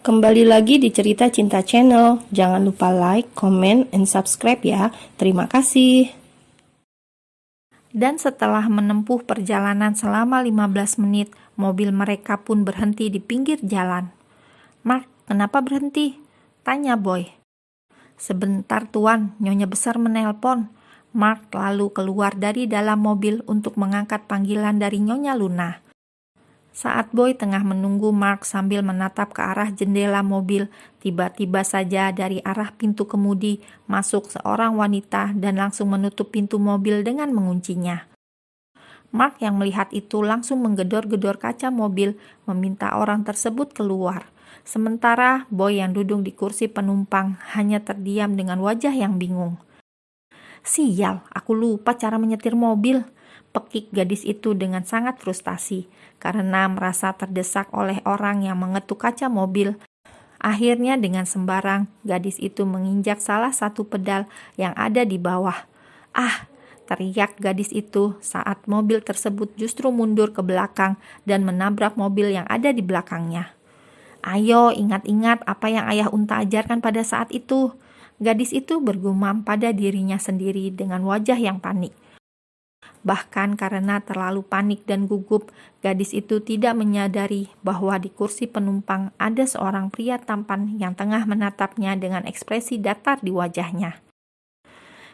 Kembali lagi di Cerita Cinta Channel. Jangan lupa like, comment, and subscribe ya. Terima kasih. Dan setelah menempuh perjalanan selama 15 menit, mobil mereka pun berhenti di pinggir jalan. "Mark, kenapa berhenti?" tanya Boy. "Sebentar tuan, Nyonya Besar menelpon." Mark lalu keluar dari dalam mobil untuk mengangkat panggilan dari Nyonya Luna. Saat Boy tengah menunggu Mark sambil menatap ke arah jendela mobil, tiba-tiba saja dari arah pintu kemudi masuk seorang wanita dan langsung menutup pintu mobil dengan menguncinya. Mark yang melihat itu langsung menggedor-gedor kaca mobil, meminta orang tersebut keluar. Sementara Boy yang duduk di kursi penumpang hanya terdiam dengan wajah yang bingung. "Sial, aku lupa cara menyetir mobil," pekik gadis itu dengan sangat frustasi karena merasa terdesak oleh orang yang mengetuk kaca mobil. Akhirnya dengan sembarang, gadis itu menginjak salah satu pedal yang ada di bawah. "Ah!" teriak gadis itu saat mobil tersebut justru mundur ke belakang dan menabrak mobil yang ada di belakangnya. "Ayo, ingat-ingat apa yang Ayah Unta ajarkan pada saat itu." Gadis itu bergumam pada dirinya sendiri dengan wajah yang panik. Bahkan karena terlalu panik dan gugup, gadis itu tidak menyadari bahwa di kursi penumpang ada seorang pria tampan yang tengah menatapnya dengan ekspresi datar di wajahnya.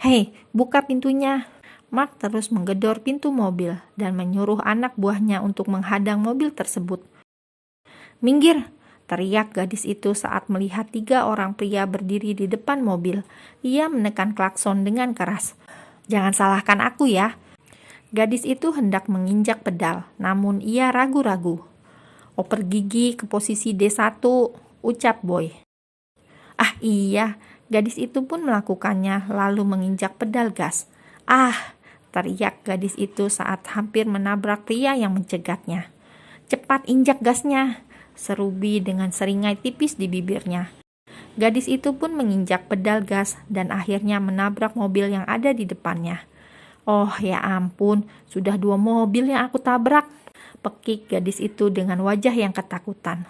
"Hei, buka pintunya!" Mark terus menggedor pintu mobil dan menyuruh anak buahnya untuk menghadang mobil tersebut. "Minggir!" teriak gadis itu saat melihat 3 orang pria berdiri di depan mobil. Ia menekan klakson dengan keras. "Jangan salahkan aku ya." Gadis itu hendak menginjak pedal, namun ia ragu-ragu. "Oper gigi ke posisi D1, ucap Boy. "Ah iya," gadis itu pun melakukannya lalu menginjak pedal gas. "Ah!" teriak gadis itu saat hampir menabrak pria yang mencegatnya. "Cepat injak gasnya," seru Bi dengan seringai tipis di bibirnya. Gadis itu pun menginjak pedal gas dan akhirnya menabrak mobil yang ada di depannya. "Oh ya ampun, sudah 2 mobil yang aku tabrak," pekik gadis itu dengan wajah yang ketakutan.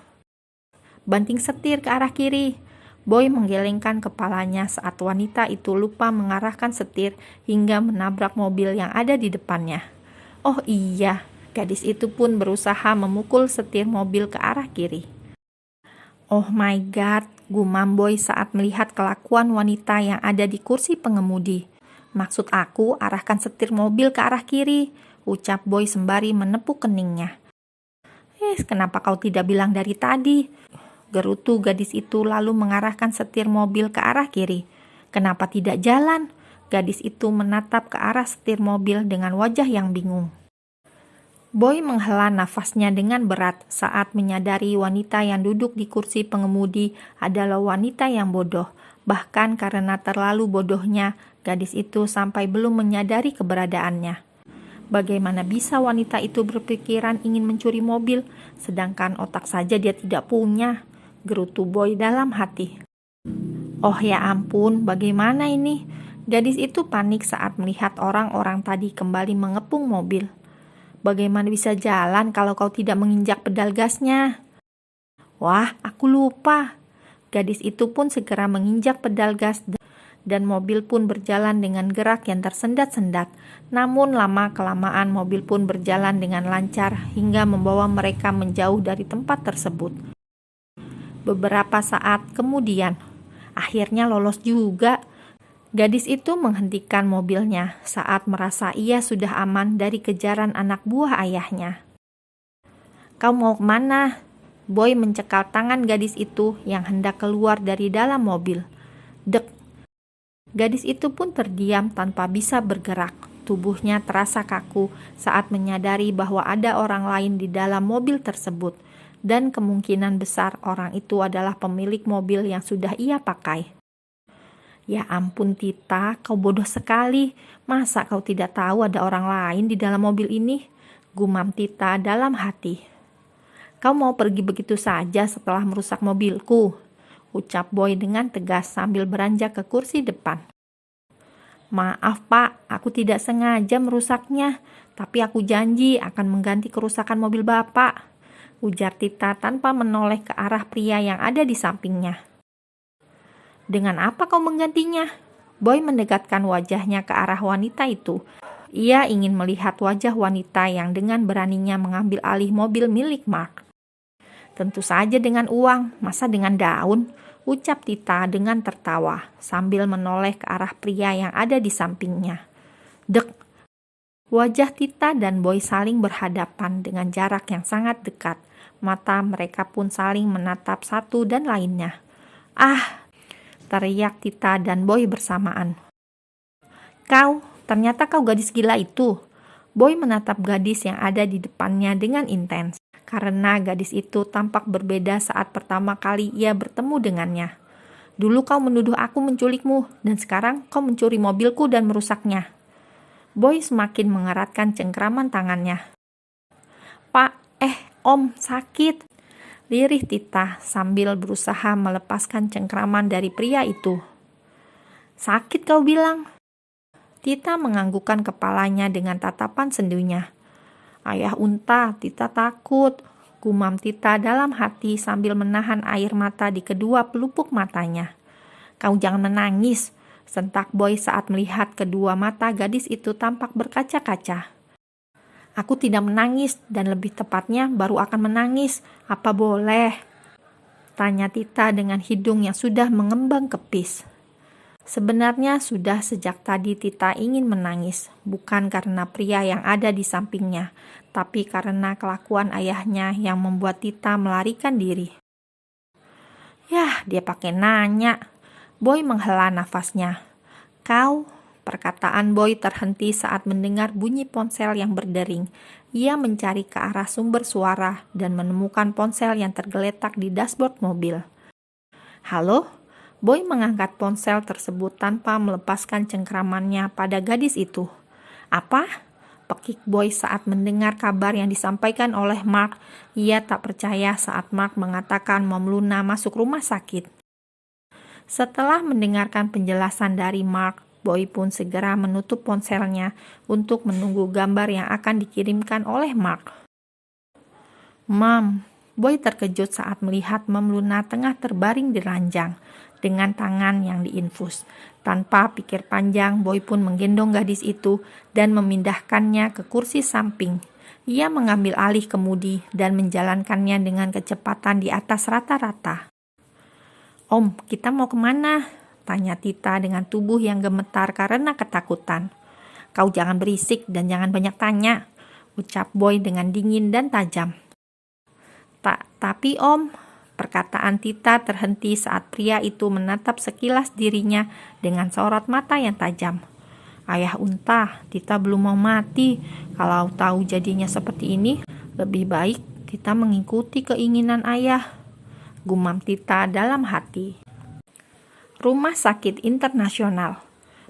"Banting setir ke arah kiri." Boy menggelengkan kepalanya saat wanita itu lupa mengarahkan setir hingga menabrak mobil yang ada di depannya. "Oh iya." Gadis itu pun berusaha memukul setir mobil ke arah kiri. "Oh my god," gumam Boy saat melihat kelakuan wanita yang ada di kursi pengemudi. "Maksud aku arahkan setir mobil ke arah kiri," ucap Boy sembari menepuk keningnya. Kenapa kau tidak bilang dari tadi?" gerutu gadis itu lalu mengarahkan setir mobil ke arah kiri. "Kenapa tidak jalan?" Gadis itu menatap ke arah setir mobil dengan wajah yang bingung. Boy menghela nafasnya dengan berat saat menyadari wanita yang duduk di kursi pengemudi adalah wanita yang bodoh. Bahkan karena terlalu bodohnya, gadis itu sampai belum menyadari keberadaannya. Bagaimana bisa wanita itu berpikiran ingin mencuri mobil, sedangkan otak saja dia tidak punya, gerutu Boy dalam hati. Oh ya ampun, bagaimana ini? Gadis itu panik saat melihat orang-orang tadi kembali mengepung mobil. Bagaimana bisa jalan kalau kau tidak menginjak pedal gasnya? Wah, aku lupa. Gadis itu pun segera menginjak pedal gas dan mobil pun berjalan dengan gerak yang tersendat-sendat. Namun lama-kelamaan mobil pun berjalan dengan lancar hingga membawa mereka menjauh dari tempat tersebut. Beberapa saat kemudian, akhirnya lolos juga. Gadis itu menghentikan mobilnya saat merasa ia sudah aman dari kejaran anak buah ayahnya. "Kau mau kemana?" Boy mencekal tangan gadis itu yang hendak keluar dari dalam mobil. Dek. Gadis itu pun terdiam tanpa bisa bergerak. Tubuhnya terasa kaku saat menyadari bahwa ada orang lain di dalam mobil tersebut. Dan kemungkinan besar orang itu adalah pemilik mobil yang sudah ia pakai. "Ya ampun Tita, kau bodoh sekali. Masa kau tidak tahu ada orang lain di dalam mobil ini?" gumam Tita dalam hati. "Kau mau pergi begitu saja setelah merusak mobilku?" ucap Boy dengan tegas sambil beranjak ke kursi depan. "Maaf Pak, aku tidak sengaja merusaknya, tapi aku janji akan mengganti kerusakan mobil Bapak," ujar Tita tanpa menoleh ke arah pria yang ada di sampingnya. Dengan apa kau menggantinya? Boy mendekatkan wajahnya ke arah wanita itu. Ia ingin melihat wajah wanita yang dengan beraninya mengambil alih mobil milik Mark. Tentu saja dengan uang, masa dengan daun? Ucap Tita dengan tertawa sambil menoleh ke arah pria yang ada di sampingnya. Dek! Wajah Tita dan Boy saling berhadapan dengan jarak yang sangat dekat. Mata mereka pun saling menatap satu dan lainnya. Ah! Teriak Tita dan Boy bersamaan. Ternyata kau gadis gila itu. Boy menatap gadis yang ada di depannya dengan intens. Karena gadis itu tampak berbeda saat pertama kali ia bertemu dengannya. Dulu kau menuduh aku menculikmu, dan sekarang kau mencuri mobilku dan merusaknya. Boy semakin mengeratkan cengkraman tangannya. Pak, Om, sakit. Lirih Tita sambil berusaha melepaskan cengkraman dari pria itu. Sakit kau bilang? Tita menganggukkan kepalanya dengan tatapan sendunya. Ayah unta, Tita takut. Gumam Tita dalam hati sambil menahan air mata di kedua pelupuk matanya. Kau jangan menangis, sentak Boy saat melihat kedua mata gadis itu tampak berkaca-kaca. Aku tidak menangis dan lebih tepatnya baru akan menangis. Apa boleh? Tanya Tita dengan hidung yang sudah mengembang kepis. Sebenarnya sudah sejak tadi Tita ingin menangis, bukan karena pria yang ada di sampingnya, tapi karena kelakuan ayahnya yang membuat Tita melarikan diri. Yah, dia pakai nanya. Boy menghela nafasnya. Perkataan Boy terhenti saat mendengar bunyi ponsel yang berdering. Ia mencari ke arah sumber suara dan menemukan ponsel yang tergeletak di dashboard mobil. Halo? Boy mengangkat ponsel tersebut tanpa melepaskan cengkramannya pada gadis itu. Apa? Pekik Boy saat mendengar kabar yang disampaikan oleh Mark. Ia tak percaya saat Mark mengatakan Mom Luna masuk rumah sakit. Setelah mendengarkan penjelasan dari Mark, Boy pun segera menutup ponselnya untuk menunggu gambar yang akan dikirimkan oleh Mark. Mom, Boy terkejut saat melihat Mom Luna tengah terbaring di ranjang dengan tangan yang diinfus. Tanpa pikir panjang, Boy pun menggendong gadis itu dan memindahkannya ke kursi samping. Ia mengambil alih kemudi dan menjalankannya dengan kecepatan di atas rata-rata. Om, kita mau kemana? Tanya Tita dengan tubuh yang gemetar karena ketakutan. Kau jangan berisik dan jangan banyak tanya, ucap Boy dengan dingin dan tajam. Tapi Om, perkataan Tita terhenti saat pria itu menatap sekilas dirinya dengan sorot mata yang tajam. Ayah unta, Tita belum mau mati. Kalau tahu jadinya seperti ini, lebih baik Tita mengikuti keinginan ayah, gumam Tita dalam hati. Rumah Sakit Internasional.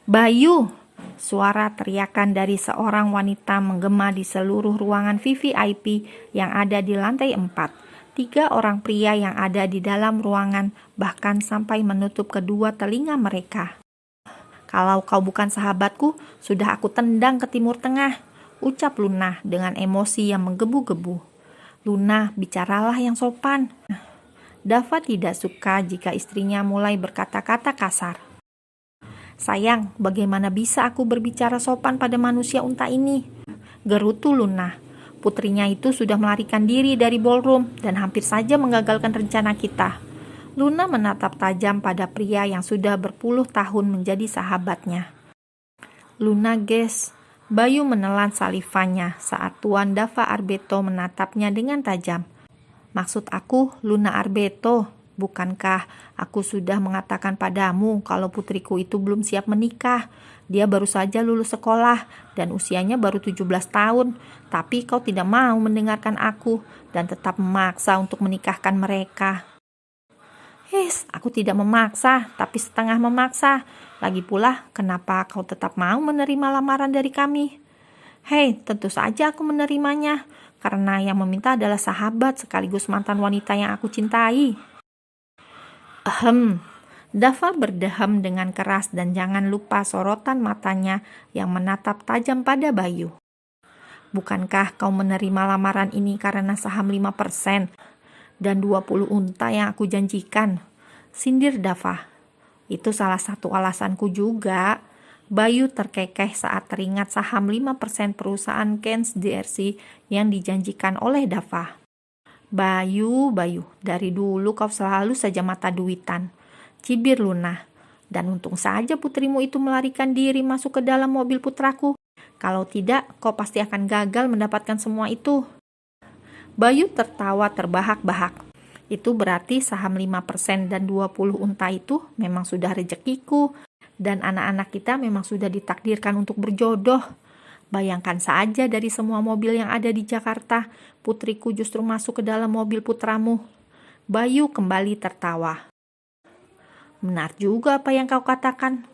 Bayu! Suara teriakan dari seorang wanita menggema di seluruh ruangan VVIP yang ada di lantai 4. 3 orang pria yang ada di dalam ruangan bahkan sampai menutup kedua telinga mereka. Kalau kau bukan sahabatku, sudah aku tendang ke Timur Tengah, ucap Luna dengan emosi yang menggebu-gebu. Luna, bicaralah yang sopan. Dava tidak suka jika istrinya mulai berkata-kata kasar. Sayang, bagaimana bisa aku berbicara sopan pada manusia unta ini? Gerutu Luna. Putrinya itu sudah melarikan diri dari ballroom dan hampir saja menggagalkan rencana kita. Luna menatap tajam pada pria yang sudah berpuluh tahun menjadi sahabatnya. Luna, guys. Bayu menelan salivanya saat Tuan Dava Arbeto menatapnya dengan tajam. Maksud aku Luna Arbeto, bukankah aku sudah mengatakan padamu kalau putriku itu belum siap menikah? Dia baru saja lulus sekolah dan usianya baru 17 tahun. Tapi kau tidak mau mendengarkan aku dan tetap memaksa untuk menikahkan mereka. Aku tidak memaksa, tapi setengah memaksa. Lagi pula, kenapa kau tetap mau menerima lamaran dari kami? Tentu saja aku menerimanya. Karena yang meminta adalah sahabat sekaligus mantan wanita yang aku cintai. Dava berdehem dengan keras dan jangan lupa sorotan matanya yang menatap tajam pada Bayu. Bukankah kau menerima lamaran ini karena saham 5% dan 20 unta yang aku janjikan? Sindir Dava. Itu salah satu alasanku juga. Bayu terkekeh saat teringat saham 5% perusahaan Kens DRC yang dijanjikan oleh Dava. Bayu, dari dulu kau selalu saja mata duitan. Cibir Luna. Dan untung saja putrimu itu melarikan diri masuk ke dalam mobil putraku. Kalau tidak, kau pasti akan gagal mendapatkan semua itu. Bayu tertawa terbahak-bahak. Itu berarti saham 5% dan 20 unta itu memang sudah rezekiku. Dan anak-anak kita memang sudah ditakdirkan untuk berjodoh. Bayangkan saja dari semua mobil yang ada di Jakarta, putriku justru masuk ke dalam mobil putramu. Bayu kembali tertawa. Benar juga apa yang kau katakan.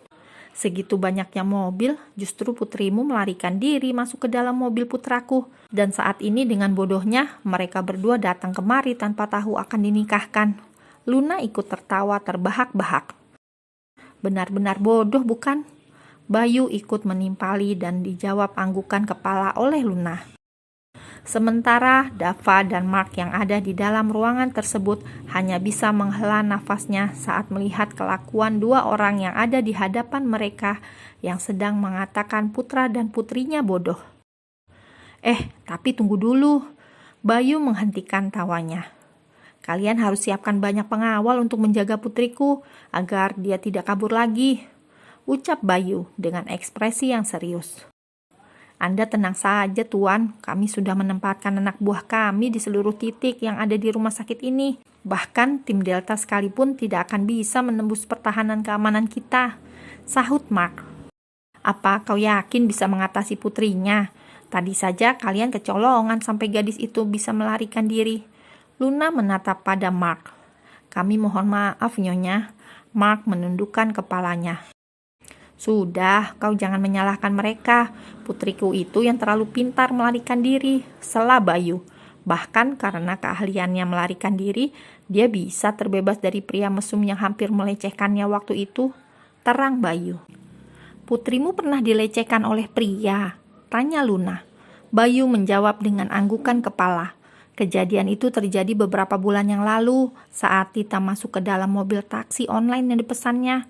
Segitu banyaknya mobil, justru putrimu melarikan diri masuk ke dalam mobil putraku. Dan saat ini dengan bodohnya, mereka berdua datang kemari tanpa tahu akan dinikahkan. Luna ikut tertawa terbahak-bahak. Benar-benar bodoh bukan? Bayu ikut menimpali dan dijawab anggukan kepala oleh Luna. Sementara Dava dan Mark yang ada di dalam ruangan tersebut hanya bisa menghela nafasnya saat melihat kelakuan dua orang yang ada di hadapan mereka yang sedang mengatakan putra dan putrinya bodoh. Tapi tunggu dulu. Bayu menghentikan tawanya. Kalian harus siapkan banyak pengawal untuk menjaga putriku agar dia tidak kabur lagi, ucap Bayu dengan ekspresi yang serius. Anda tenang saja Tuan, kami sudah menempatkan anak buah kami di seluruh titik yang ada di rumah sakit ini. Bahkan tim Delta sekalipun tidak akan bisa menembus pertahanan keamanan kita, sahut Mark. Apa kau yakin bisa mengatasi putrinya? Tadi saja kalian kecolongan sampai gadis itu bisa melarikan diri. Luna menatap pada Mark. Kami mohon maaf Nyonya. Mark menundukkan kepalanya. Sudah, kau jangan menyalahkan mereka. Putriku itu yang terlalu pintar melarikan diri, sela Bayu. Bahkan karena keahliannya melarikan diri, dia bisa terbebas dari pria mesum yang hampir melecehkannya waktu itu. Terang Bayu. Putrimu pernah dilecehkan oleh pria? Tanya Luna. Bayu menjawab dengan anggukan kepala. Kejadian itu terjadi beberapa bulan yang lalu saat Tita masuk ke dalam mobil taksi online yang dipesannya.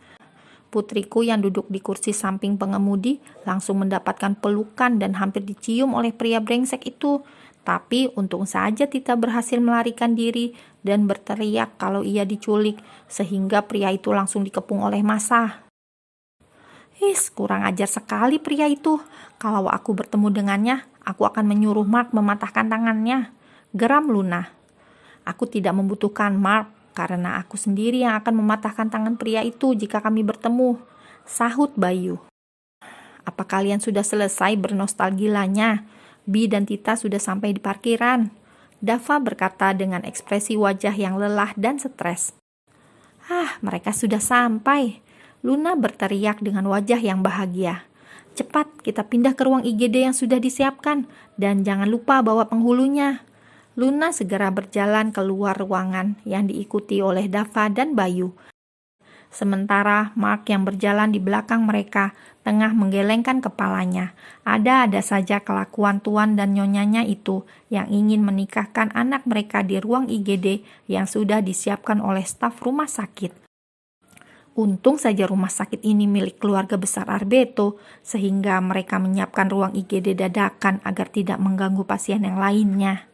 Putriku yang duduk di kursi samping pengemudi langsung mendapatkan pelukan dan hampir dicium oleh pria brengsek itu. Tapi untung saja Tita berhasil melarikan diri dan berteriak kalau ia diculik, sehingga pria itu langsung dikepung oleh massa. Kurang ajar sekali pria itu. Kalau aku bertemu dengannya, aku akan menyuruh Mark mematahkan tangannya, geram Luna. Aku tidak membutuhkan Mark, karena aku sendiri yang akan mematahkan tangan pria itu jika kami bertemu, sahut Bayu. Apa kalian sudah selesai bernostalgilanya? Bi dan Tita sudah sampai di parkiran, Dava berkata dengan ekspresi wajah yang lelah dan stres. Mereka sudah sampai, Luna berteriak dengan wajah yang bahagia. Cepat, kita pindah ke ruang IGD yang sudah disiapkan, dan jangan lupa bawa penghulunya. Luna segera berjalan keluar ruangan yang diikuti oleh Dava dan Bayu. Sementara Mark yang berjalan di belakang mereka tengah menggelengkan kepalanya. Ada-ada saja kelakuan tuan dan nyonyanya itu yang ingin menikahkan anak mereka di ruang IGD yang sudah disiapkan oleh staf rumah sakit. Untung saja rumah sakit ini milik keluarga besar Arbeto, sehingga mereka menyiapkan ruang IGD dadakan agar tidak mengganggu pasien yang lainnya.